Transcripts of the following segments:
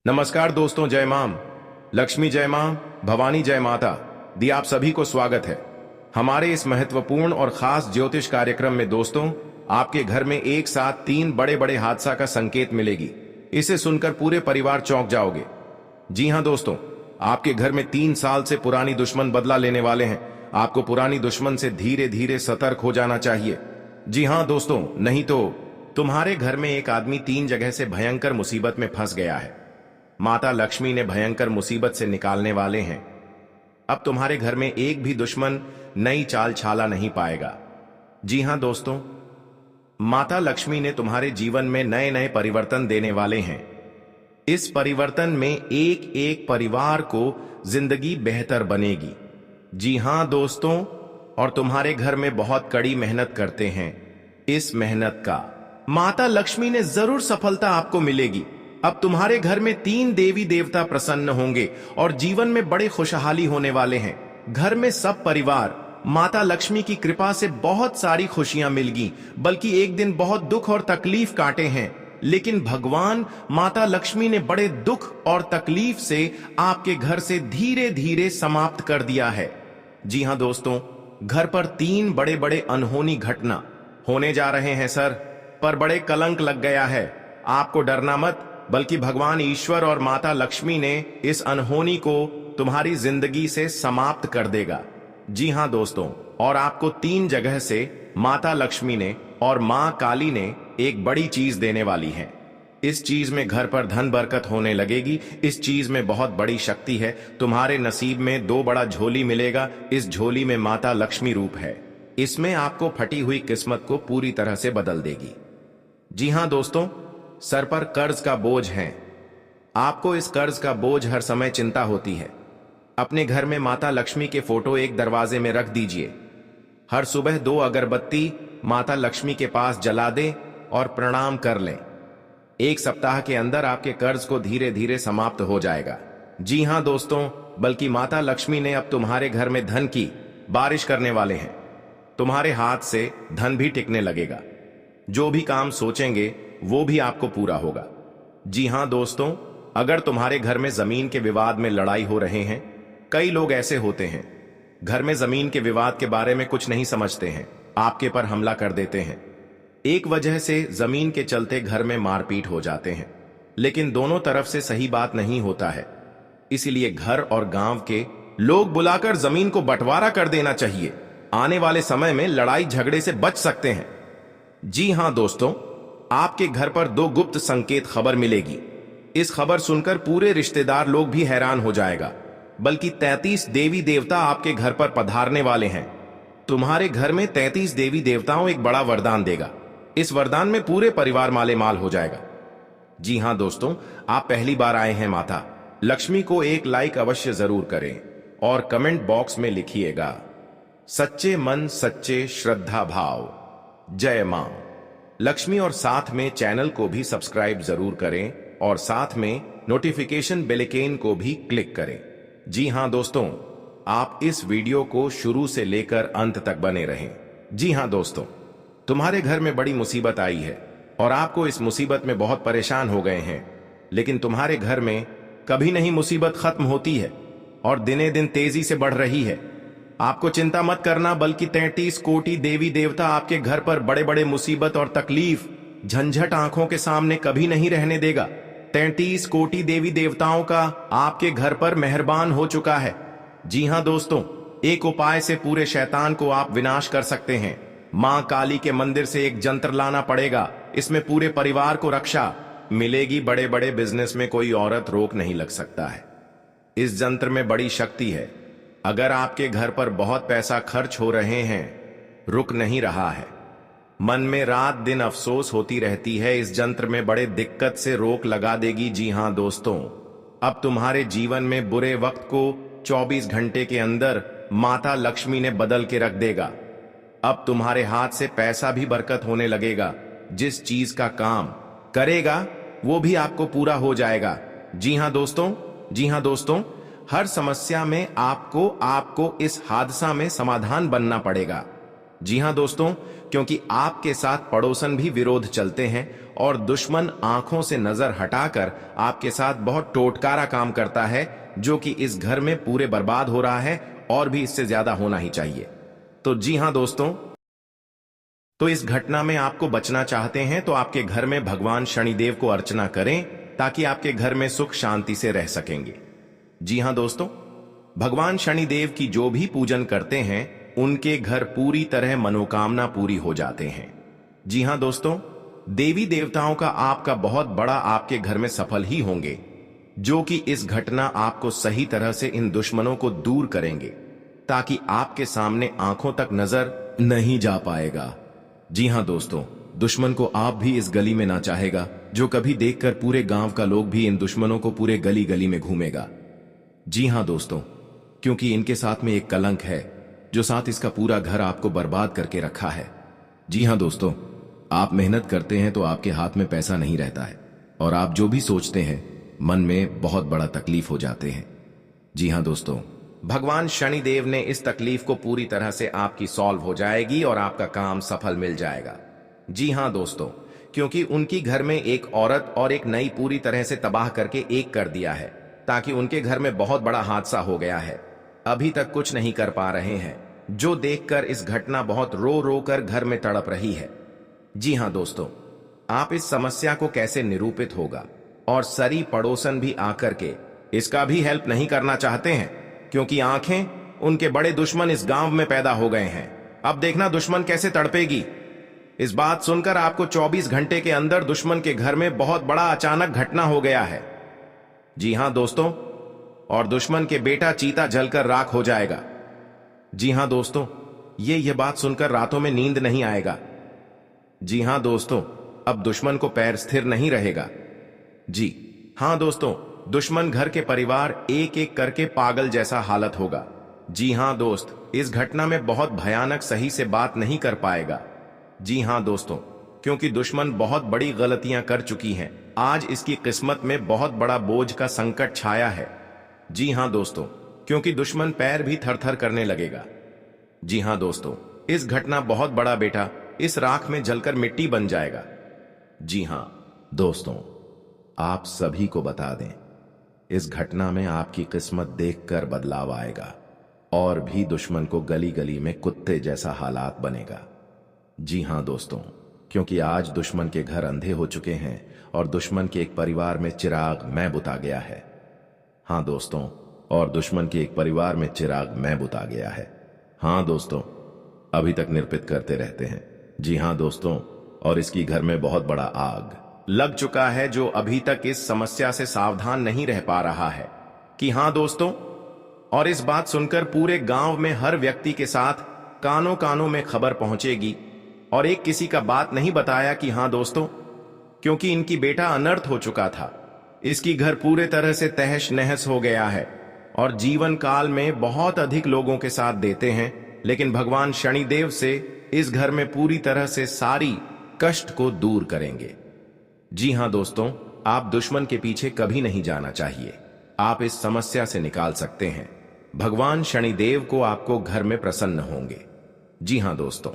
नमस्कार दोस्तों, जय माम। लक्ष्मी जय मां, भवानी जय माता दी आप सभी को स्वागत है हमारे इस महत्वपूर्ण और खास ज्योतिष कार्यक्रम में। दोस्तों, आपके घर में एक साथ तीन बड़े बड़े हादसा का संकेत मिलेगी। इसे सुनकर पूरे परिवार चौंक जाओगे। जी हां दोस्तों, आपके घर में 3 साल से पुरानी दुश्मन बदला लेने वाले हैं। आपको पुरानी दुश्मन से धीरे धीरे सतर्क हो जाना चाहिए। जी हां दोस्तों, नहीं तो तुम्हारे घर में एक आदमी 3 जगह से भयंकर मुसीबत में फंस गया है। माता लक्ष्मी ने भयंकर मुसीबत से निकालने वाले हैं। अब तुम्हारे घर में एक भी दुश्मन नई चाल छाला नहीं पाएगा। जी हां दोस्तों, माता लक्ष्मी ने तुम्हारे जीवन में नए नए परिवर्तन देने वाले हैं। इस परिवर्तन में एक एक परिवार को जिंदगी बेहतर बनेगी। जी हां दोस्तों, और तुम्हारे घर में बहुत कड़ी मेहनत करते हैं। इस मेहनत का माता लक्ष्मी ने जरूर सफलता आपको मिलेगी। अब तुम्हारे घर में 3 देवी देवता प्रसन्न होंगे और जीवन में बड़े खुशहाली होने वाले हैं। घर में सब परिवार माता लक्ष्मी की कृपा से बहुत सारी खुशियां मिलगी, बल्कि एक दिन बहुत दुख और तकलीफ काटे हैं, लेकिन भगवान माता लक्ष्मी ने बड़े दुख और तकलीफ से आपके घर से धीरे धीरे समाप्त कर दिया है। जी हां दोस्तों, घर पर 3 बड़े बड़े अनहोनी घटना होने जा रहे हैं सर, पर बड़े कलंक लग गया है। आपको डरना मत, बल्कि भगवान ईश्वर और माता लक्ष्मी ने इस अनहोनी को तुम्हारी जिंदगी से समाप्त कर देगा। जी हां दोस्तों, और आपको 3 जगह से माता लक्ष्मी ने और मां काली ने एक बड़ी चीज देने वाली है। इस चीज में घर पर धन बरकत होने लगेगी। इस चीज में बहुत बड़ी शक्ति है। तुम्हारे नसीब में 2 बड़ा झोली मिलेगा। इस झोली में माता लक्ष्मी रूप है। इसमें आपको फटी हुई किस्मत को पूरी तरह से बदल देगी। जी हां दोस्तों, सर पर कर्ज का बोझ है। आपको इस कर्ज का बोझ हर समय चिंता होती है। अपने घर में माता लक्ष्मी के फोटो एक दरवाजे में रख दीजिए। हर सुबह 2 अगरबत्ती माता लक्ष्मी के पास जला दें और प्रणाम कर लें। 1 सप्ताह के अंदर आपके कर्ज को धीरे धीरे समाप्त हो जाएगा। जी हां दोस्तों, बल्कि माता लक्ष्मी ने अब तुम्हारे घर में धन की बारिश करने वाले हैं। तुम्हारे हाथ से धन भी टिकने लगेगा। जो भी काम सोचेंगे वो भी आपको पूरा होगा। जी हां दोस्तों, अगर तुम्हारे घर में जमीन के विवाद में लड़ाई हो रहे हैं, कई लोग ऐसे होते हैं घर में जमीन के विवाद के बारे में कुछ नहीं समझते हैं, आपके पर हमला कर देते हैं। एक वजह से जमीन के चलते घर में मारपीट हो जाते हैं, लेकिन दोनों तरफ से सही बात नहीं होता है। इसीलिए घर और गांव के लोग बुलाकर जमीन को बंटवारा कर देना चाहिए। आने वाले समय में लड़ाई झगड़े से बच सकते हैं। जी हां दोस्तों, आपके घर पर 2 गुप्त संकेत खबर मिलेगी। इस खबर सुनकर पूरे रिश्तेदार लोग भी हैरान हो जाएगा, बल्कि 33 देवी देवता आपके घर पर पधारने वाले हैं। तुम्हारे घर में 33 देवी देवताओं एक बड़ा वरदान देगा। इस वरदान में पूरे परिवार माले माल हो जाएगा। जी हां दोस्तों, आप पहली बार आए हैं माता लक्ष्मी को एक लाइक अवश्य जरूर करें और कमेंट बॉक्स में लिखिएगा, सच्चे मन सच्चे श्रद्धा भाव, जय मां लक्ष्मी। और साथ में चैनल को भी सब्सक्राइब जरूर करें और साथ में नोटिफिकेशन बेलआइकन को भी क्लिक करें। जी हां दोस्तों, आप इस वीडियो को शुरू से लेकर अंत तक बने रहें। जी हां दोस्तों, तुम्हारे घर में बड़ी मुसीबत आई है और आपको इस मुसीबत में बहुत परेशान हो गए हैं, लेकिन तुम्हारे घर में कभी नहीं मुसीबत खत्म होती है और दिने दिन तेजी से बढ़ रही है। आपको चिंता मत करना, बल्कि 33 कोटि देवी देवता आपके घर पर बड़े बड़े मुसीबत और तकलीफ झंझट आंखों के सामने कभी नहीं रहने देगा। 33 कोटि देवी देवताओं का आपके घर पर मेहरबान हो चुका है। जी हां दोस्तों, एक उपाय से पूरे शैतान को आप विनाश कर सकते हैं। मां काली के मंदिर से एक जंत्र लाना पड़ेगा। इसमें पूरे परिवार को रक्षा मिलेगी। बड़े बड़े बिजनेस में कोई औरत रोक नहीं लग सकता है। इस जंत्र में बड़ी शक्ति है। अगर आपके घर पर बहुत पैसा खर्च हो रहे हैं, रुक नहीं रहा है, मन में रात दिन अफसोस होती रहती है, इस जंत्र में बड़े दिक्कत से रोक लगा देगी। जी हां दोस्तों, अब तुम्हारे जीवन में बुरे वक्त को 24 घंटे के अंदर माता लक्ष्मी ने बदल के रख देगा। अब तुम्हारे हाथ से पैसा भी बरकत होने लगेगा। जिस चीज का काम करेगा वो भी आपको पूरा हो जाएगा। जी हां दोस्तों, जी हां दोस्तों, हर समस्या में आपको इस हादसा में समाधान बनना पड़ेगा। जी हां दोस्तों, क्योंकि आपके साथ पड़ोसन भी विरोध चलते हैं और दुश्मन आंखों से नजर हटाकर आपके साथ बहुत टोटकारा काम करता है, जो कि इस घर में पूरे बर्बाद हो रहा है और भी इससे ज्यादा होना ही चाहिए। तो जी हां दोस्तों, तो इस घटना में आपको बचना चाहते हैं तो आपके घर में भगवान शनिदेव को अर्चना करें, ताकि आपके घर में सुख शांति से रह सकेंगे। जी हां दोस्तों, भगवान शनिदेव की जो भी पूजन करते हैं उनके घर पूरी तरह मनोकामना पूरी हो जाते हैं। जी हां दोस्तों, देवी देवताओं का आपका बहुत बड़ा आपके घर में सफल ही होंगे, जो कि इस घटना आपको सही तरह से इन दुश्मनों को दूर करेंगे, ताकि आपके सामने आंखों तक नजर नहीं जा पाएगा। जी हां दोस्तों, दुश्मन को आप भी इस गली में ना चाहेगा, जो कभी देखकर पूरे गांव का लोग भी इन दुश्मनों को पूरे गली गली में घूमेगा। जी हां दोस्तों, क्योंकि इनके साथ में एक कलंक है जो साथ इसका पूरा घर आपको बर्बाद करके रखा है। जी हां दोस्तों, आप मेहनत करते हैं तो आपके हाथ में पैसा नहीं रहता है, और आप जो भी सोचते हैं मन में बहुत बड़ा तकलीफ हो जाते हैं। जी हां दोस्तों, भगवान शनिदेव ने इस तकलीफ को पूरी तरह से आपकी सॉल्व हो जाएगी और आपका काम सफल मिल जाएगा। जी हां दोस्तों, क्योंकि उनकी घर में एक औरत और एक नई पूरी तरह से तबाह करके एक कर दिया है, ताकि उनके घर में बहुत बड़ा हादसा हो गया है। अभी तक कुछ नहीं कर पा रहे हैं, जो देखकर इस घटना बहुत रो रो कर घर में तड़प रही है। जी हां दोस्तों, आप इस समस्या को कैसे निरूपित होगा और सरी पड़ोसन भी आकर के इसका भी हेल्प नहीं करना चाहते हैं, क्योंकि आंखें उनके बड़े दुश्मन इस गांव में पैदा हो गए हैं। अब देखना दुश्मन कैसे तड़पेगी। इस बात सुनकर आपको 24 घंटे के अंदर दुश्मन के घर में बहुत बड़ा अचानक घटना हो गया है। जी हां दोस्तों, और दुश्मन के बेटा चीता जलकर राख हो जाएगा। जी हां दोस्तों, ये बात सुनकर रातों में नींद नहीं आएगा। जी हां दोस्तों, अब दुश्मन को पैर स्थिर नहीं रहेगा। जी हां दोस्तों, दुश्मन घर के परिवार एक एक करके पागल जैसा हालत होगा। जी हां दोस्त, इस घटना में बहुत भयानक सही से बात नहीं कर पाएगा। जी हां दोस्तों, क्योंकि दुश्मन बहुत बड़ी गलतियां कर चुकी हैं, आज इसकी किस्मत में बहुत बड़ा बोझ का संकट छाया है। जी हां दोस्तों, क्योंकि दुश्मन पैर भी थर थर करने लगेगा। जी हां दोस्तों, इस घटना बहुत बड़ा बेटा इस राख में जलकर मिट्टी बन जाएगा। जी हां दोस्तों, आप सभी को बता दें, इस घटना में आपकी किस्मत देखकर बदलाव आएगा और भी दुश्मन को गली गली में कुत्ते जैसा हालात बनेगा। जी हां दोस्तों, क्योंकि आज दुश्मन के घर अंधे हो चुके हैं और दुश्मन के एक परिवार में चिराग मैं बुता गया है। हां दोस्तों, और दुश्मन के एक परिवार में चिराग मैं बुता गया है। हां दोस्तों, अभी तक निर्पित करते रहते हैं। जी हां दोस्तों, और इसकी घर में बहुत बड़ा आग लग चुका है, जो अभी तक इस समस्या से सावधान नहीं रह पा रहा है। कि हां दोस्तों, और इस बात सुनकर पूरे गांव में हर व्यक्ति के साथ कानों कानों में खबर पहुंचेगी, और एक किसी का बात नहीं बताया। कि हां दोस्तों, क्योंकि इनकी बेटा अनर्थ हो चुका था, इसकी घर पूरे तरह से तहस नहस हो गया है, और जीवन काल में बहुत अधिक लोगों के साथ देते हैं, लेकिन भगवान शनिदेव से इस घर में पूरी तरह से सारी कष्ट को दूर करेंगे। जी हां दोस्तों, आप दुश्मन के पीछे कभी नहीं जाना चाहिए। आप इस समस्या से निकाल सकते हैं। भगवान शनिदेव को आपको घर में प्रसन्न होंगे। जी हां दोस्तों,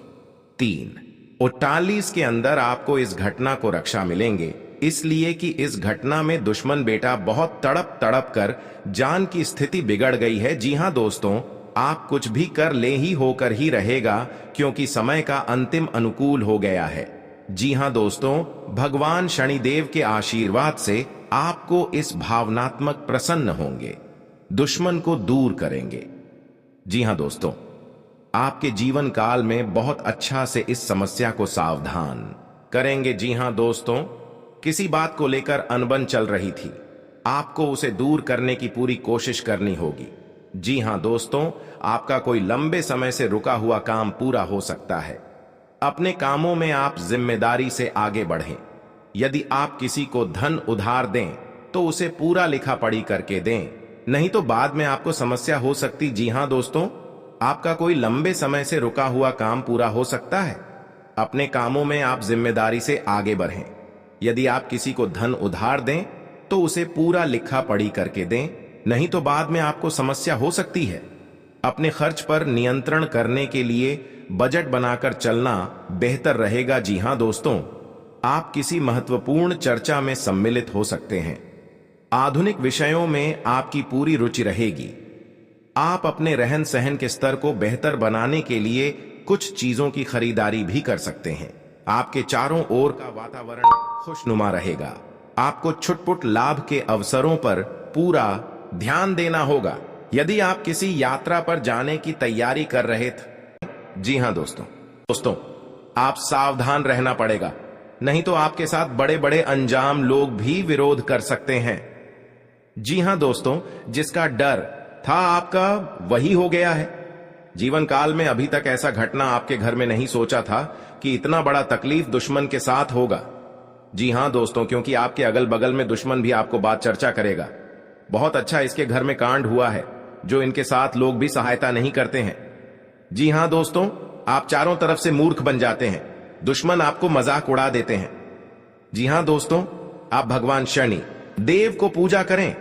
3:48 के अंदर आपको इस घटना को रक्षा मिलेंगे, इसलिए कि इस घटना में दुश्मन बेटा बहुत तड़प तड़प कर जान की स्थिति बिगड़ गई है। जी हां दोस्तों, आप कुछ भी कर ले ही होकर ही रहेगा, क्योंकि समय का अंतिम अनुकूल हो गया है। जी हां दोस्तों, भगवान शनिदेव के आशीर्वाद से आपको इस भावनात्मक प्रसन्न होंगे, दुश्मन को दूर करेंगे। जी हां दोस्तों, आपके जीवन काल में बहुत अच्छा से इस समस्या को सावधान करेंगे। जी हां दोस्तों, किसी बात को लेकर अनबन चल रही थी, आपको उसे दूर करने की पूरी कोशिश करनी होगी। जी हां दोस्तों, आपका कोई लंबे समय से रुका हुआ काम पूरा हो सकता है। अपने कामों में आप जिम्मेदारी से आगे बढ़ें। यदि आप किसी को धन उधार दें तो उसे पूरा लिखा पढ़ी करके दें, नहीं तो बाद में आपको समस्या हो सकती। जी हां दोस्तों, आपका कोई लंबे समय से रुका हुआ काम पूरा हो सकता है। अपने कामों में आप जिम्मेदारी से आगे बढ़ें। यदि आप किसी को धन उधार दें तो उसे पूरा लिखा पढ़ी करके दें, नहीं तो बाद में आपको समस्या हो सकती है। अपने खर्च पर नियंत्रण करने के लिए बजट बनाकर चलना बेहतर रहेगा। जी हां दोस्तों, आप किसी महत्वपूर्ण चर्चा में सम्मिलित हो सकते हैं। आधुनिक विषयों में आपकी पूरी रुचि रहेगी। आप अपने रहन सहन के स्तर को बेहतर बनाने के लिए कुछ चीजों की खरीदारी भी कर सकते हैं। आपके चारों ओर का वातावरण खुशनुमा रहेगा। आपको छुटपुट लाभ के अवसरों पर पूरा ध्यान देना होगा। यदि आप किसी यात्रा पर जाने की तैयारी कर रहे थे, जी हां दोस्तों, आप सावधान रहना पड़ेगा, नहीं तो आपके साथ बड़े बड़े अनजान लोग भी विरोध कर सकते हैं। जी हां दोस्तों, जिसका डर था आपका वही हो गया है। जीवन काल में अभी तक ऐसा घटना आपके घर में नहीं सोचा था कि इतना बड़ा तकलीफ दुश्मन के साथ होगा। जी हां दोस्तों, क्योंकि आपके अगल बगल में दुश्मन भी आपको बात चर्चा करेगा। बहुत अच्छा इसके घर में कांड हुआ है जो इनके साथ लोग भी सहायता नहीं करते हैं। जी हां दोस्तों, आप चारों तरफ से मूर्ख बन जाते हैं। दुश्मन आपको मजाक उड़ा देते हैं। जी हां दोस्तों, आप भगवान शनि देव को पूजा करें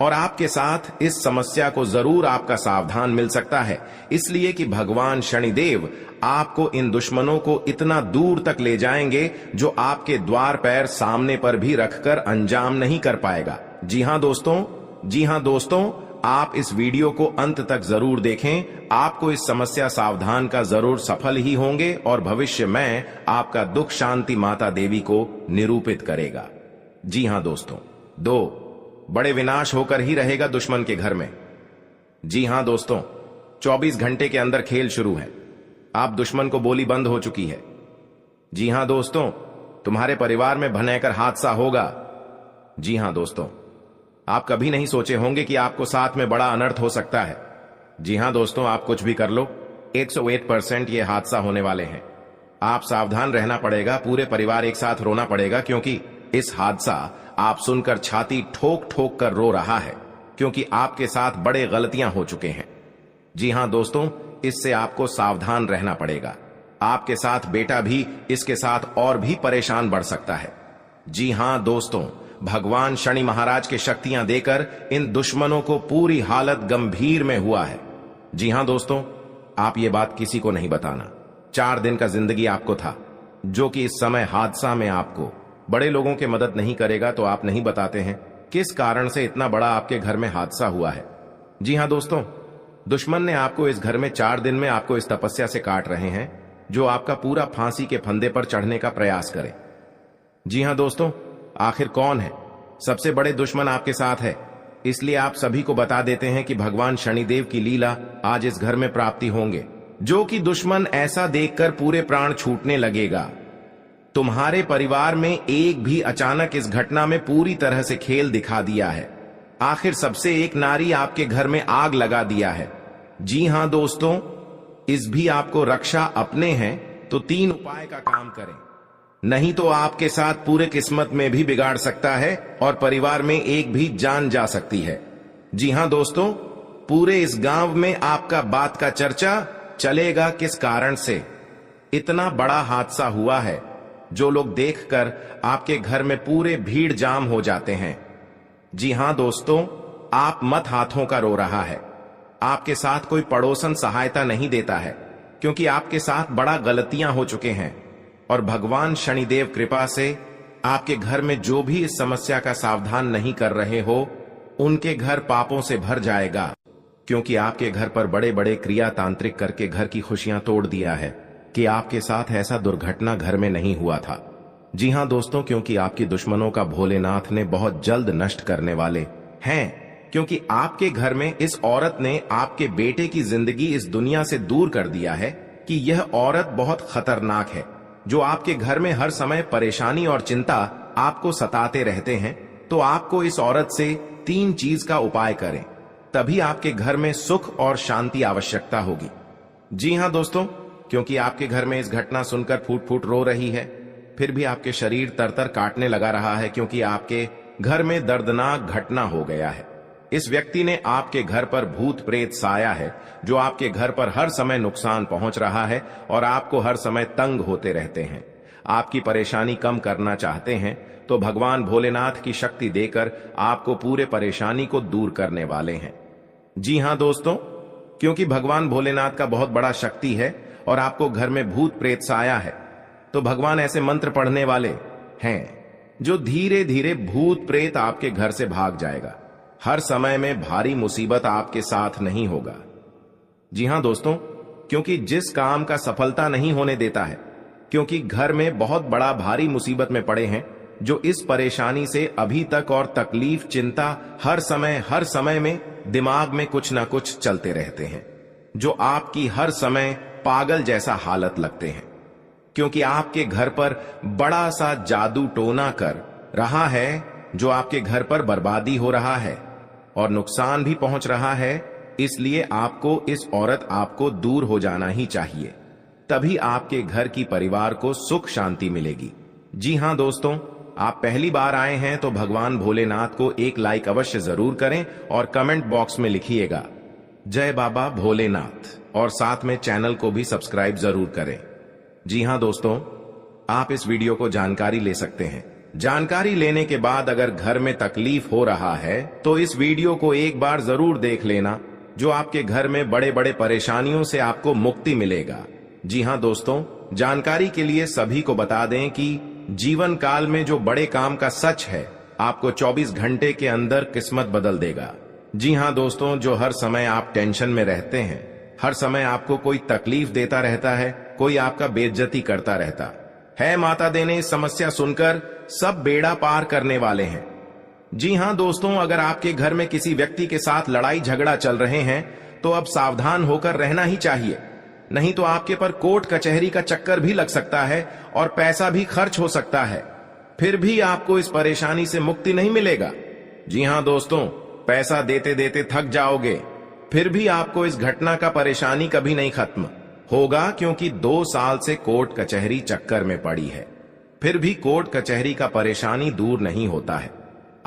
और आपके साथ इस समस्या को जरूर आपका सावधान मिल सकता है, इसलिए कि भगवान शनिदेव आपको इन दुश्मनों को इतना दूर तक ले जाएंगे जो आपके द्वार पैर सामने पर भी रखकर अंजाम नहीं कर पाएगा। जी हां दोस्तों, आप इस वीडियो को अंत तक जरूर देखें। आपको इस समस्या सावधान का जरूर सफल ही होंगे और भविष्य में आपका दुख शांति माता देवी को निरूपित करेगा। जी हां दोस्तों, 2 बड़े विनाश होकर ही रहेगा दुश्मन के घर में। जी हां दोस्तों, 24 घंटे के अंदर खेल शुरू है। आप दुश्मन को बोली बंद हो चुकी है। जी हां दोस्तों, तुम्हारे परिवार में भयंकर हादसा होगा। जी हां दोस्तों, आप कभी नहीं सोचे होंगे कि आपको साथ में बड़ा अनर्थ हो सकता है। जी हां दोस्तों, आप कुछ भी कर लो, 108% ये हादसा होने वाले हैं। आप सावधान रहना पड़ेगा, पूरे परिवार एक साथ रोना पड़ेगा, क्योंकि इस हादसा आप सुनकर छाती ठोक ठोक कर रो रहा है, क्योंकि आपके साथ बड़े गलतियां हो चुके हैं। जी हां दोस्तों, इससे आपको सावधान रहना पड़ेगा। आपके साथ बेटा भी इसके साथ और भी परेशान बढ़ सकता है। जी हां दोस्तों, भगवान शनि महाराज के शक्तियां देकर इन दुश्मनों को पूरी हालत गंभीर में हुआ है। जी हां दोस्तों, आप ये बात किसी को नहीं बताना। 4 दिन का जिंदगी आपको था, जो कि इस समय हादसा में आपको बड़े लोगों की मदद नहीं करेगा, तो आप नहीं बताते हैं किस कारण से इतना बड़ा आपके घर में हादसा हुआ है। जी हां दोस्तों, दुश्मन ने आपको इस घर में 4 दिन में आपको इस तपस्या से काट रहे हैं जो आपका पूरा फांसी के फंदे पर चढ़ने का प्रयास करे। जी हां दोस्तों, आखिर कौन है? सबसे बड़े दुश्मन आपके साथ है, इसलिए आप सभी को बता देते हैं कि भगवान शनिदेव की लीला आज इस घर में प्राप्ति होंगे, जो कि दुश्मन ऐसा देखकर पूरे प्राण छूटने लगेगा। तुम्हारे परिवार में एक भी अचानक इस घटना में पूरी तरह से खेल दिखा दिया है। आखिर सबसे एक नारी आपके घर में आग लगा दिया है। जी हां दोस्तों, इस भी आपको रक्षा अपने हैं तो 3 उपाय का काम करें, नहीं तो आपके साथ पूरे किस्मत में भी बिगाड़ सकता है और परिवार में एक भी जान जा सकती है। जी हां दोस्तों, पूरे इस गांव में आपका बात का चर्चा चलेगा। किस कारण से इतना बड़ा हादसा हुआ है, जो लोग देखकर आपके घर में पूरे भीड़ जाम हो जाते हैं। जी हां दोस्तों, आप मत हाथों का रो रहा है। आपके साथ कोई पड़ोसन सहायता नहीं देता है, क्योंकि आपके साथ बड़ा गलतियां हो चुके हैं और भगवान शनिदेव कृपा से आपके घर में जो भी इस समस्या का सावधान नहीं कर रहे हो, उनके घर पापों से भर जाएगा, क्योंकि आपके घर पर बड़े बड़े क्रिया तांत्रिक करके घर की खुशियां तोड़ दिया है कि आपके साथ ऐसा दुर्घटना घर में नहीं हुआ था। जी हां दोस्तों, क्योंकि आपकी दुश्मनों का भोलेनाथ ने बहुत जल्द नष्ट करने वाले हैं, क्योंकि आपके घर में इस औरत ने आपके बेटे की जिंदगी इस दुनिया से दूर कर दिया है कि यह औरत बहुत खतरनाक है, जो आपके घर में हर समय परेशानी और चिंता आपको सताते रहते हैं। तो आपको इस औरत से 3 चीज का उपाय करें, तभी आपके घर में सुख और शांति आवश्यकता होगी। जी हां दोस्तों, क्योंकि आपके घर में इस घटना सुनकर फूट फूट रो रही है, फिर भी आपके शरीर तरतर काटने लगा रहा है, क्योंकि आपके घर में दर्दनाक घटना हो गया है। इस व्यक्ति ने आपके घर पर भूत प्रेत साया है, जो आपके घर पर हर समय नुकसान पहुंच रहा है और आपको हर समय तंग होते रहते हैं। आपकी परेशानी कम करना चाहते हैं तो भगवान भोलेनाथ की शक्ति देकर आपको पूरे परेशानी को दूर करने वाले हैं। जी हां दोस्तों, क्योंकि भगवान भोलेनाथ का बहुत बड़ा शक्ति है और आपको घर में भूत प्रेत साया है, तो भगवान ऐसे मंत्र पढ़ने वाले हैं जो धीरे धीरे भूत प्रेत आपके घर से भाग जाएगा। हर समय में भारी मुसीबत आपके साथ नहीं होगा। जी हां दोस्तों, क्योंकि जिस काम का सफलता नहीं होने देता है, क्योंकि घर में बहुत बड़ा भारी मुसीबत में पड़े हैं, जो इस परेशानी से अभी तक और तकलीफ चिंता हर समय में दिमाग में कुछ ना कुछ चलते रहते हैं, जो आपकी हर समय पागल जैसा हालत लगते हैं, क्योंकि आपके घर पर बड़ा सा जादू टोना कर रहा है, जो आपके घर पर बर्बादी हो रहा है और नुकसान भी पहुंच रहा है। इसलिए आपको इस औरत आपको दूर हो जाना ही चाहिए, तभी आपके घर की परिवार को सुख शांति मिलेगी। जी हां दोस्तों, आप पहली बार आए हैं तो भगवान भोलेनाथ को एक लाइक अवश्य जरूर करें और कमेंट बॉक्स में लिखिएगा जय बाबा भोलेनाथ, और साथ में चैनल को भी सब्सक्राइब जरूर करें। जी हां दोस्तों, आप इस वीडियो को जानकारी ले सकते हैं। जानकारी लेने के बाद अगर घर में तकलीफ हो रहा है तो इस वीडियो को एक बार जरूर देख लेना, जो आपके घर में बड़े बड़े परेशानियों से आपको मुक्ति मिलेगा। जी हां दोस्तों, जानकारी के लिए सभी को बता दें कि जीवन काल में जो बड़े काम का सच है, आपको 24 घंटे के अंदर किस्मत बदल देगा। जी हां दोस्तों, जो हर समय आप टेंशन में रहते हैं, हर समय आपको कोई तकलीफ देता रहता है, कोई आपका बेइज्जती करता रहता है, माता दी ने इस समस्या सुनकर सब बेड़ा पार करने वाले हैं। जी हां दोस्तों, अगर आपके घर में किसी व्यक्ति के साथ लड़ाई झगड़ा चल रहे हैं तो अब सावधान होकर रहना ही चाहिए, नहीं तो आपके पर कोर्ट कचहरी का चक्कर भी लग सकता है और पैसा भी खर्च हो सकता है, फिर भी आपको इस परेशानी से मुक्ति नहीं मिलेगा। जी हां दोस्तों, पैसा देते देते थक जाओगे, फिर भी आपको इस घटना का परेशानी कभी नहीं खत्म होगा, क्योंकि 2 साल से कोर्ट कचहरी चक्कर में पड़ी है, फिर भी कोर्ट कचहरी का परेशानी दूर नहीं होता है।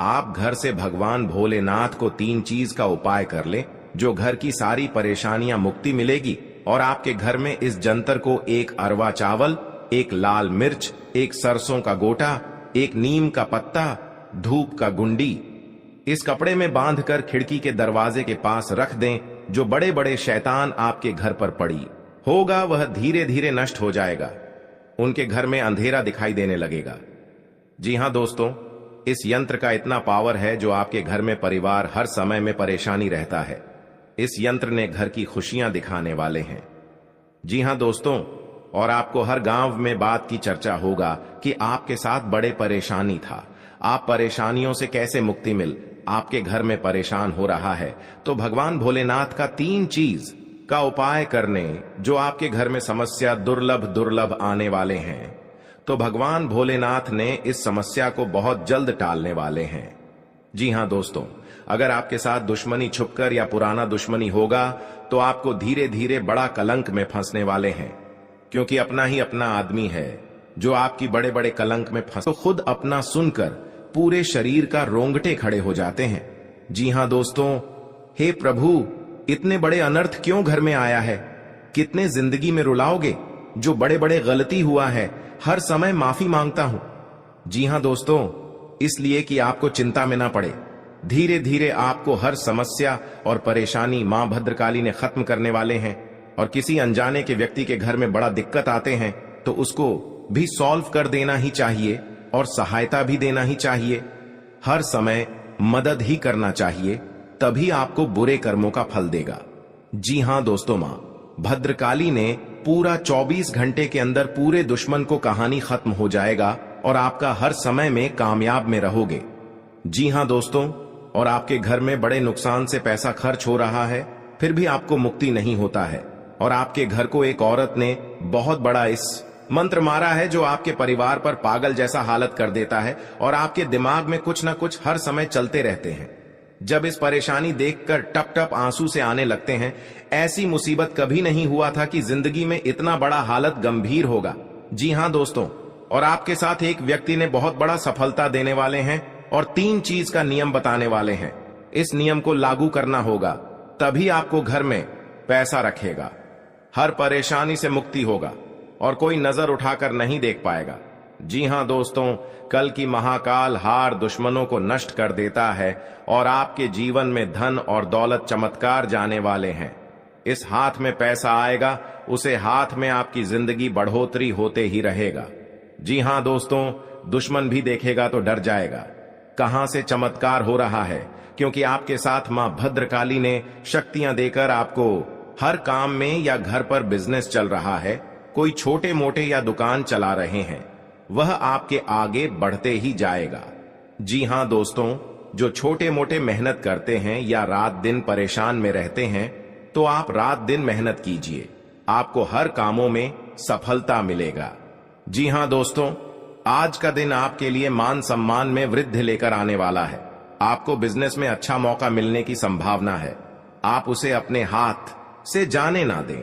आप घर से भगवान भोलेनाथ को 3 चीज का उपाय कर ले, जो घर की सारी परेशानियां मुक्ति मिलेगी, और आपके घर में इस जंतर को 1 अरवा चावल, 1 लाल मिर्च, 1 सरसों का गोटा, 1 नीम का पत्ता, धूप का गुंडी इस कपड़े में बांधकर खिड़की के दरवाजे के पास रख दें। जो बड़े बड़े शैतान आपके घर पर पड़ी होगा, वह धीरे धीरे नष्ट हो जाएगा, उनके घर में अंधेरा दिखाई देने लगेगा। जी हां दोस्तों, इस यंत्र का इतना पावर है जो आपके घर में परिवार हर समय में परेशानी रहता है। इस यंत्र ने घर की खुशियां दिखाने वाले हैं। जी हां दोस्तों, और आपको हर गांव में बात की चर्चा होगा कि आपके साथ बड़े परेशानी था, आप परेशानियों से कैसे मुक्ति मिल, आपके घर में परेशान हो रहा है, तो भगवान भोलेनाथ का 3 चीज का उपाय करने, जो आपके घर में समस्या दुर्लभ आने वाले हैं, तो भगवान भोलेनाथ ने इस समस्या को बहुत जल्द टालने वाले हैं। जी हां दोस्तों, अगर आपके साथ दुश्मनी छुपकर या पुराना दुश्मनी होगा तो आपको धीरे धीरे बड़ा कलंक में फंसने वाले हैं, क्योंकि अपना ही अपना आदमी है जो आपकी बड़े बड़े कलंक में फंस, तो खुद अपना सुनकर पूरे शरीर का रोंगटे खड़े हो जाते हैं। जी हां दोस्तों, हे प्रभु, इतने बड़े अनर्थ क्यों घर में आया है, कितने जिंदगी में रुलाओगे, जो बड़े बड़े गलती हुआ है, हर समय माफी मांगता हूं। जी हां दोस्तों, इसलिए कि आपको चिंता में ना पड़े, धीरे धीरे आपको हर समस्या और परेशानी मां भद्रकाली ने खत्म करने वाले हैं। और किसी अनजाने के व्यक्ति के घर में बड़ा दिक्कत आते हैं तो उसको भी सॉल्व कर देना ही चाहिए और सहायता भी देना ही चाहिए, हर समय मदद ही करना चाहिए, तभी आपको बुरे कर्मों का फल देगा। जी हां दोस्तों, मां भद्रकाली ने पूरा 24 घंटे के अंदर पूरे दुश्मन को कहानी खत्म हो जाएगा और आपका हर समय में कामयाब में रहोगे। जी हां दोस्तों, और आपके घर में बड़े नुकसान से पैसा खर्च हो रहा है, फिर भी आपको मुक्ति नहीं होता है, और आपके घर को एक औरत ने बहुत बड़ा इस मंत्र मारा है जो आपके परिवार पर पागल जैसा हालत कर देता है और आपके दिमाग में कुछ ना कुछ हर समय चलते रहते हैं। जब इस परेशानी देखकर टप टप आंसू से आने लगते हैं, ऐसी मुसीबत कभी नहीं हुआ था कि जिंदगी में इतना बड़ा हालत गंभीर होगा। जी हां दोस्तों, और आपके साथ एक व्यक्ति ने बहुत बड़ा सफलता देने वाले हैं और 3 चीज का नियम बताने वाले हैं। इस नियम को लागू करना होगा, तभी आपको घर में पैसा रखेगा, हर परेशानी से मुक्ति होगा और कोई नजर उठाकर नहीं देख पाएगा। जी हां दोस्तों, कल की महाकाल हार दुश्मनों को नष्ट कर देता है और आपके जीवन में धन और दौलत चमत्कार जाने वाले हैं। इस हाथ में पैसा आएगा, उसे हाथ में आपकी जिंदगी बढ़ोतरी होते ही रहेगा। जी हां दोस्तों, दुश्मन भी देखेगा तो डर जाएगा। कहां से चमत्कार हो रहा है, क्योंकि आपके साथ मां भद्रकाली ने शक्तियां देकर आपको हर काम में या घर पर बिजनेस चल रहा है, कोई छोटे मोटे या दुकान चला रहे हैं, वह आपके आगे बढ़ते ही जाएगा। जी हां दोस्तों, जो छोटे मोटे मेहनत करते हैं या रात दिन परेशान में रहते हैं, तो आप रात दिन मेहनत कीजिए, आपको हर कामों में सफलता मिलेगा। जी हां दोस्तों, आज का दिन आपके लिए मान सम्मान में वृद्धि लेकर आने वाला है। आपको बिजनेस में अच्छा मौका मिलने की संभावना है। आप उसे अपने हाथ से जाने ना दें।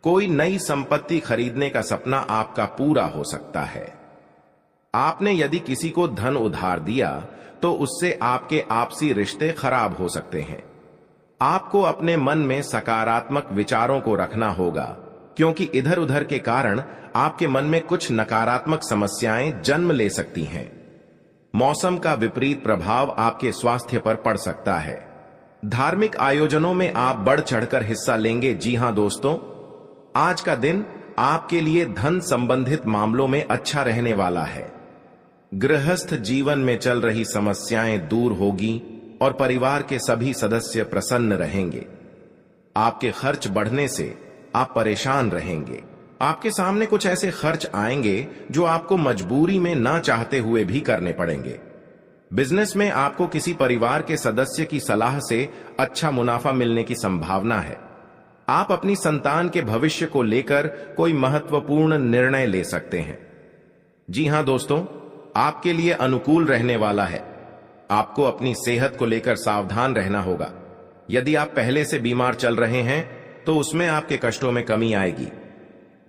कोई नई संपत्ति खरीदने का सपना आपका पूरा हो सकता है। आपने यदि किसी को धन उधार दिया तो उससे आपके आपसी रिश्ते खराब हो सकते हैं। आपको अपने मन में सकारात्मक विचारों को रखना होगा, क्योंकि इधर उधर के कारण आपके मन में कुछ नकारात्मक समस्याएं जन्म ले सकती हैं। मौसम का विपरीत प्रभाव आपके स्वास्थ्य पर पड़ सकता है। धार्मिक आयोजनों में आप बढ़ चढ़कर हिस्सा लेंगे। जी हां दोस्तों, आज का दिन आपके लिए धन संबंधित मामलों में अच्छा रहने वाला है। गृहस्थ जीवन में चल रही समस्याएं दूर होगी और परिवार के सभी सदस्य प्रसन्न रहेंगे। आपके खर्च बढ़ने से आप परेशान रहेंगे। आपके सामने कुछ ऐसे खर्च आएंगे जो आपको मजबूरी में ना चाहते हुए भी करने पड़ेंगे। बिजनेस में आपको किसी परिवार के सदस्य की सलाह से अच्छा मुनाफा मिलने की संभावना है। आप अपनी संतान के भविष्य को लेकर कोई महत्वपूर्ण निर्णय ले सकते हैं। जी हां दोस्तों, आपके लिए अनुकूल रहने वाला है। आपको अपनी सेहत को लेकर सावधान रहना होगा। यदि आप पहले से बीमार चल रहे हैं तो उसमें आपके कष्टों में कमी आएगी।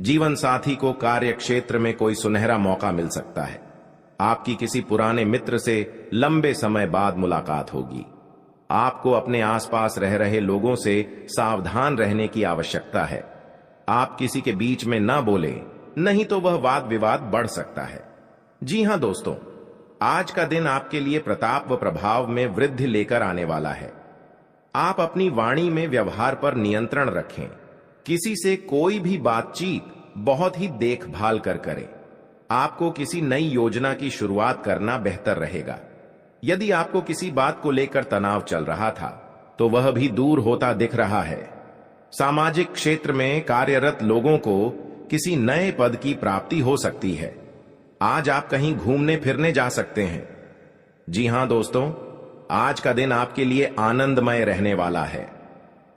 जीवन साथी को कार्य क्षेत्र में कोई सुनहरा मौका मिल सकता है। आपकी किसी पुराने मित्र से लंबे समय बाद मुलाकात होगी। आपको अपने आसपास रह रहे लोगों से सावधान रहने की आवश्यकता है। आप किसी के बीच में ना बोलें, नहीं तो वह वाद विवाद बढ़ सकता है। जी हां दोस्तों, आज का दिन आपके लिए प्रताप व प्रभाव में वृद्धि लेकर आने वाला है। आप अपनी वाणी में व्यवहार पर नियंत्रण रखें। किसी से कोई भी बातचीत बहुत ही देखभाल कर करें। आपको किसी नई योजना की शुरुआत करना बेहतर रहेगा। यदि आपको किसी बात को लेकर तनाव चल रहा था तो वह भी दूर होता दिख रहा है। सामाजिक क्षेत्र में कार्यरत लोगों को किसी नए पद की प्राप्ति हो सकती है। आज आप कहीं घूमने फिरने जा सकते हैं। जी हां दोस्तों, आज का दिन आपके लिए आनंदमय रहने वाला है।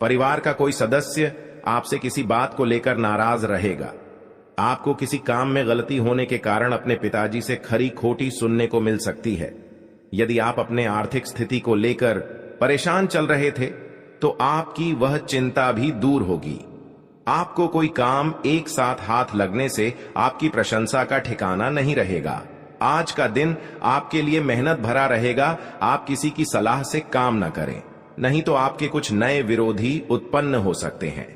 परिवार का कोई सदस्य आपसे किसी बात को लेकर नाराज रहेगा। आपको किसी काम में गलती होने के कारण अपने पिताजी से खरी खोटी सुनने को मिल सकती है। यदि आप अपने आर्थिक स्थिति को लेकर परेशान चल रहे थे तो आपकी वह चिंता भी दूर होगी। आपको कोई काम एक साथ हाथ लगने से आपकी प्रशंसा का ठिकाना नहीं रहेगा। आज का दिन आपके लिए मेहनत भरा रहेगा। आप किसी की सलाह से काम न करें, नहीं तो आपके कुछ नए विरोधी उत्पन्न हो सकते हैं।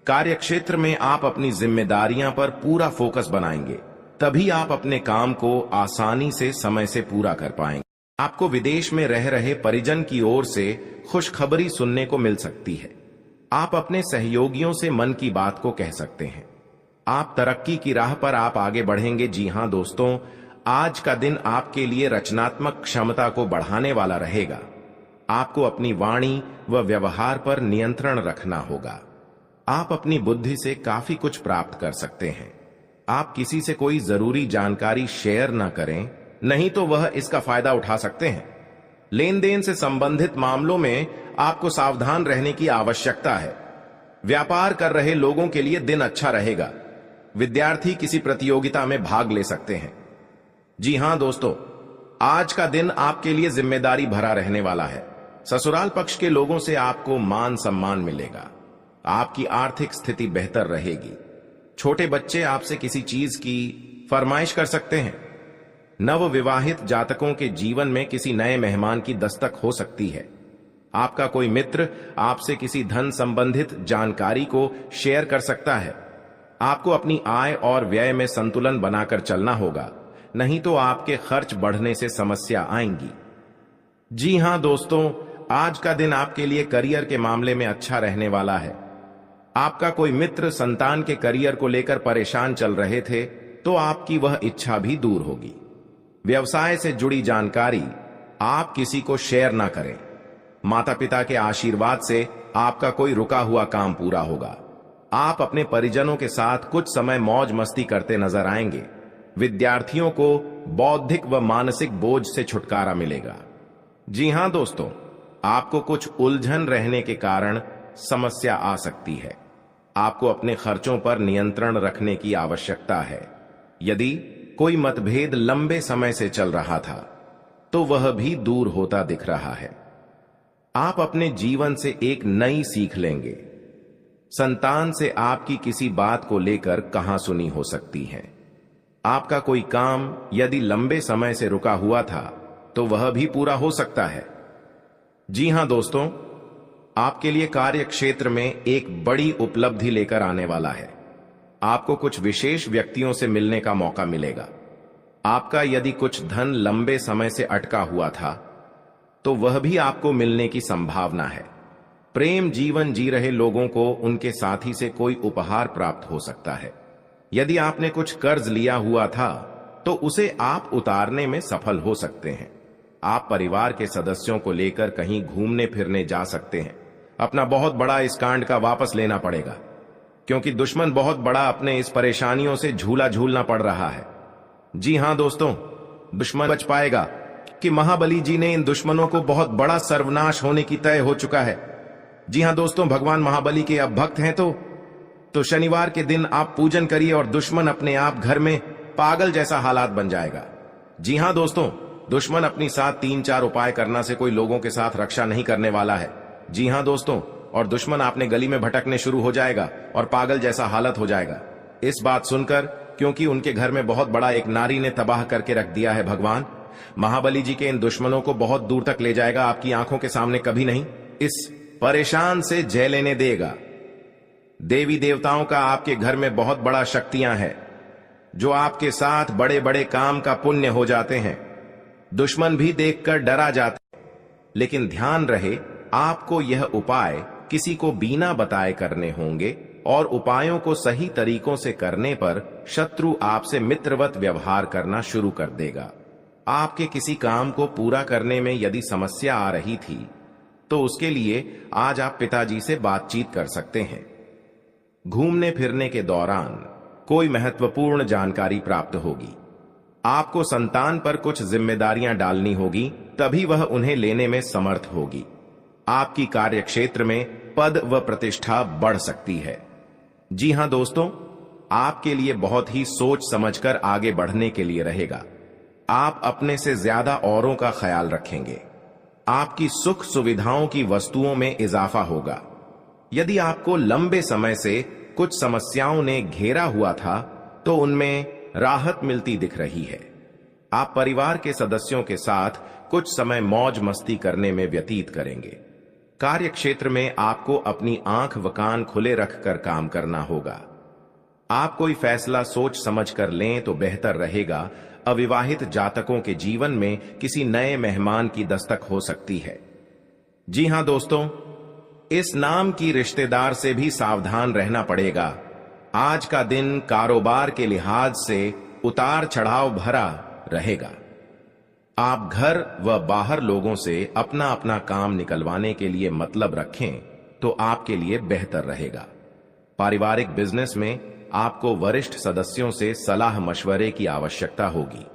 कार्यक्षेत्र में आप अपनी जिम्मेदारियां पर पूरा फोकस बनाएंगे, तभी आप अपने काम को आसानी से समय से पूरा कर पाएंगे। आपको विदेश में रह रहे परिजन की ओर से खुशखबरी सुनने को मिल सकती है। आप अपने सहयोगियों से मन की बात को कह सकते हैं। आप तरक्की की राह पर आप आगे बढ़ेंगे। जी हां दोस्तों, आज का दिन आपके लिए रचनात्मक क्षमता को बढ़ाने वाला रहेगा। आपको अपनी वाणी व व्यवहार पर नियंत्रण रखना होगा। आप अपनी बुद्धि से काफी कुछ प्राप्त कर सकते हैं। आप किसी से कोई जरूरी जानकारी शेयर ना करें, नहीं तो वह इसका फायदा उठा सकते हैं। लेन देन से संबंधित मामलों में आपको सावधान रहने की आवश्यकता है। व्यापार कर रहे लोगों के लिए दिन अच्छा रहेगा। विद्यार्थी किसी प्रतियोगिता में भाग ले सकते हैं। जी हां दोस्तों, आज का दिन आपके लिए जिम्मेदारी भरा रहने वाला है। ससुराल पक्ष के लोगों से आपको मान सम्मान मिलेगा। आपकी आर्थिक स्थिति बेहतर रहेगी। छोटे बच्चे आपसे किसी चीज की फरमाइश कर सकते हैं। नवविवाहित जातकों के जीवन में किसी नए मेहमान की दस्तक हो सकती है। आपका कोई मित्र आपसे किसी धन संबंधित जानकारी को शेयर कर सकता है। आपको अपनी आय और व्यय में संतुलन बनाकर चलना होगा, नहीं तो आपके खर्च बढ़ने से समस्या आएंगी। जी हां दोस्तों, आज का दिन आपके लिए करियर के मामले में अच्छा रहने वाला है। आपका कोई मित्र संतान के करियर को लेकर परेशान चल रहे थे तो आपकी वह इच्छा भी दूर होगी। व्यवसाय से जुड़ी जानकारी आप किसी को शेयर ना करें। माता पिता के आशीर्वाद से आपका कोई रुका हुआ काम पूरा होगा। आप अपने परिजनों के साथ कुछ समय मौज मस्ती करते नजर आएंगे। विद्यार्थियों को बौद्धिक व मानसिक बोझ से छुटकारा मिलेगा। जी हां दोस्तों, आपको कुछ उलझन रहने के कारण समस्या आ सकती है। आपको अपने खर्चों पर नियंत्रण रखने की आवश्यकता है। यदि कोई मतभेद लंबे समय से चल रहा था तो वह भी दूर होता दिख रहा है। आप अपने जीवन से एक नई सीख लेंगे। संतान से आपकी किसी बात को लेकर कहासुनी हो सकती है। आपका कोई काम यदि लंबे समय से रुका हुआ था तो वह भी पूरा हो सकता है। जी हां दोस्तों, आपके लिए कार्य क्षेत्र में एक बड़ी उपलब्धि लेकर आने वाला है। आपको कुछ विशेष व्यक्तियों से मिलने का मौका मिलेगा। आपका यदि कुछ धन लंबे समय से अटका हुआ था तो वह भी आपको मिलने की संभावना है। प्रेम जीवन जी रहे लोगों को उनके साथी से कोई उपहार प्राप्त हो सकता है। यदि आपने कुछ कर्ज लिया हुआ था तो उसे आप उतारने में सफल हो सकते हैं। आप परिवार के सदस्यों को लेकर कहीं घूमने फिरने जा सकते हैं। अपना बहुत बड़ा इस कांड का वापस लेना पड़ेगा, क्योंकि दुश्मन बहुत बड़ा अपने इस परेशानियों से झूला झूलना पड़ रहा है। जी हां दोस्तों, दुश्मन बच पाएगा कि महाबली जी ने इन दुश्मनों को बहुत बड़ा सर्वनाश होने की तय हो चुका है। जी हां दोस्तों, भगवान महाबली के अब भक्त हैं तो शनिवार के दिन आप पूजन करिए और दुश्मन अपने आप घर में पागल जैसा हालात बन जाएगा। जी हां दोस्तों, दुश्मन अपनी साथ 3-4 उपाय करना से कोई लोगों के साथ रक्षा नहीं करने वाला है। जी हां दोस्तों, और दुश्मन आपने गली में भटकने शुरू हो जाएगा और पागल जैसा हालत हो जाएगा। इस बात सुनकर, क्योंकि उनके घर में बहुत बड़ा एक नारी ने तबाह करके रख दिया है, भगवान महाबली जी के इन दुश्मनों को बहुत दूर तक ले जाएगा, आपकी आंखों के सामने कभी नहीं इस परेशान से जय लेने देगा। देवी देवताओं का आपके घर में बहुत बड़ा शक्तियां हैं, जो आपके साथ बड़े बड़े काम का पुण्य हो जाते हैं। दुश्मन भी देखकर डरा जाते हैं। लेकिन ध्यान रहे, आपको यह उपाय किसी को बिना बताए करने होंगे और उपायों को सही तरीकों से करने पर शत्रु आपसे मित्रवत व्यवहार करना शुरू कर देगा। आपके किसी काम को पूरा करने में यदि समस्या आ रही थी तो उसके लिए आज आप पिताजी से बातचीत कर सकते हैं। घूमने फिरने के दौरान कोई महत्वपूर्ण जानकारी प्राप्त होगी। आपको संतान पर कुछ जिम्मेदारियां डालनी होगी, तभी वह उन्हें लेने में समर्थ होगी। आपकी कार्यक्षेत्र में पद व प्रतिष्ठा बढ़ सकती है। जी हां दोस्तों, आपके लिए बहुत ही सोच समझकर आगे बढ़ने के लिए रहेगा। आप अपने से ज्यादा औरों का ख्याल रखेंगे। आपकी सुख सुविधाओं की वस्तुओं में इजाफा होगा। यदि आपको लंबे समय से कुछ समस्याओं ने घेरा हुआ था तो उनमें राहत मिलती दिख रही है। आप परिवार के सदस्यों के साथ कुछ समय मौज मस्ती करने में व्यतीत करेंगे। कार्य क्षेत्र में आपको अपनी आंख व कान खुले रखकर काम करना होगा। आप कोई फैसला सोच समझ कर लें तो बेहतर रहेगा। अविवाहित जातकों के जीवन में किसी नए मेहमान की दस्तक हो सकती है। जी हां दोस्तों, इस नाम की रिश्तेदार से भी सावधान रहना पड़ेगा। आज का दिन कारोबार के लिहाज से उतार चढ़ाव भरा रहेगा। आप घर व बाहर लोगों से अपना अपना काम निकलवाने के लिए मतलब रखें तो आपके लिए बेहतर रहेगा। पारिवारिक बिजनेस में आपको वरिष्ठ सदस्यों से सलाह मशवरे की आवश्यकता होगी।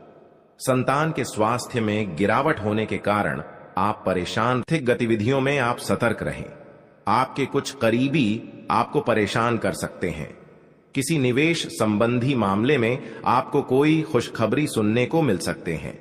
संतान के स्वास्थ्य में गिरावट होने के कारण आप परेशान। आर्थिक गतिविधियों में आप सतर्क रहें। आपके कुछ करीबी आपको परेशान कर सकते हैं। किसी निवेश संबंधी मामले में आपको कोई खुशखबरी सुनने को मिल सकते हैं।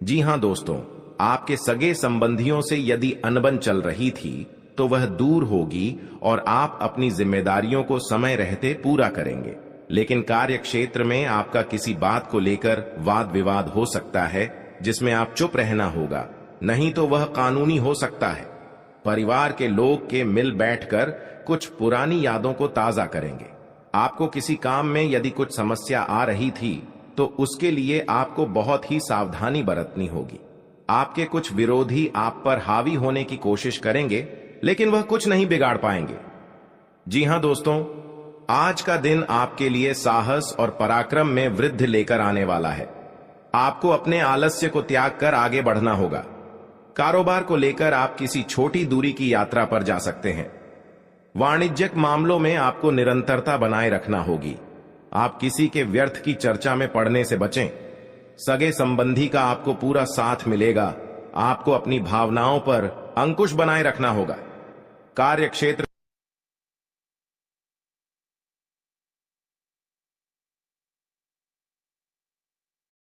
जी हां दोस्तों, आपके सगे संबंधियों से यदि अनबन चल रही थी तो वह दूर होगी और आप अपनी जिम्मेदारियों को समय रहते पूरा करेंगे। लेकिन कार्य क्षेत्र में आपका किसी बात को लेकर वाद विवाद हो सकता है, जिसमें आप चुप रहना होगा, नहीं तो वह कानूनी हो सकता है। परिवार के लोग के मिल बैठकर कुछ पुरानी यादों को ताजा करेंगे। आपको किसी काम में यदि कुछ समस्या आ रही थी तो उसके लिए आपको बहुत ही सावधानी बरतनी होगी। आपके कुछ विरोधी आप पर हावी होने की कोशिश करेंगे, लेकिन वह कुछ नहीं बिगाड़ पाएंगे। जी हां दोस्तों, आज का दिन आपके लिए साहस और पराक्रम में वृद्धि लेकर आने वाला है। आपको अपने आलस्य को त्याग कर आगे बढ़ना होगा। कारोबार को लेकर आप किसी छोटी दूरी की यात्रा पर जा सकते हैं। वाणिज्यिक मामलों में आपको निरंतरता बनाए रखना होगी। आप किसी के व्यर्थ की चर्चा में पड़ने से बचें। सगे संबंधी का आपको पूरा साथ मिलेगा। आपको अपनी भावनाओं पर अंकुश बनाए रखना होगा। कार्य क्षेत्र